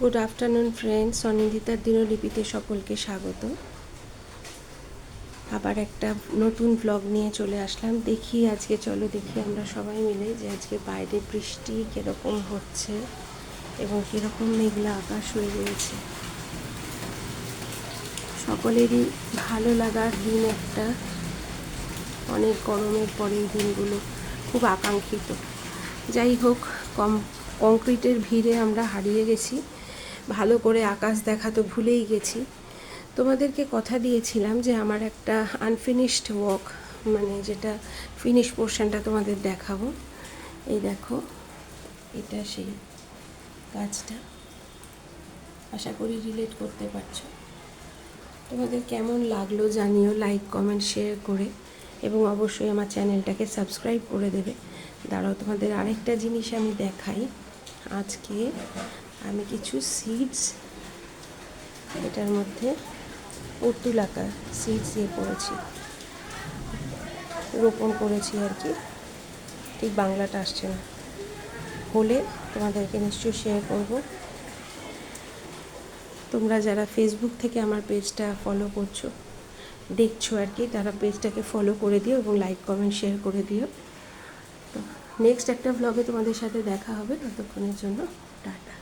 Good afternoon friends, অনিন্দিতার দিনলিপিতে সকলকে স্বাগত। আবার একটা নতুন ব্লগ নিয়ে চলে আসলাম। চলো দেখি আমরা সবাই মিলে যে আজকে বাইরে বৃষ্টি কীরকম হচ্ছে এবং কীরকম মেঘলা আকাশ হয়ে রয়েছে। সকলেরই ভালো লাগার দিন একটা, অনেক গরমের পরে এই দিনগুলো খুব আকাঙ্ক্ষিত। যাই হোক, কংক্রিটের ভিড়ে আমরা হারিয়ে গেছি, ভালো করে আকাশ দেখা তো ভুলেই গেছি। তোমাদেরকে কথা দিয়েছিলাম যে আমার একটা আনফিনিশড ওয়ার্ক, মানে যেটা ফিনিশ পোর্শনটা তোমাদের দেখাবো। এই দেখো, এটা সেই কাজটা। আশা করি রিলেট করতে পারছো। তোমাদের কেমন লাগলো জানিও, লাইক কমেন্ট শেয়ার করে, এবং অবশ্যই আমার চ্যানেলটাকে সাবস্ক্রাইব করে দেবে। দাঁড়াও, তোমাদের আরেকটা জিনিস আমি দেখাই। আজকে আমি কিছু সিডস এটার মধ্যে পর্তুলাকা সিডস দিয়ে করেছি, রোপণ করেছি আর কি। ঠিক বাংলাটা আসছে না, হলে তোমাদেরকে নিশ্চয়ই শেয়ার করব। তোমরা যারা ফেসবুক থেকে আমার পেজটা ফলো করছো, দেখছো আর কি, তারা পেজটাকে ফলো করে দিও এবং লাইক কমেন্ট শেয়ার করে দিও। তো নেক্সট একটা ব্লগে তোমাদের সাথে দেখা হবে। ততক্ষণের জন্য টাটা।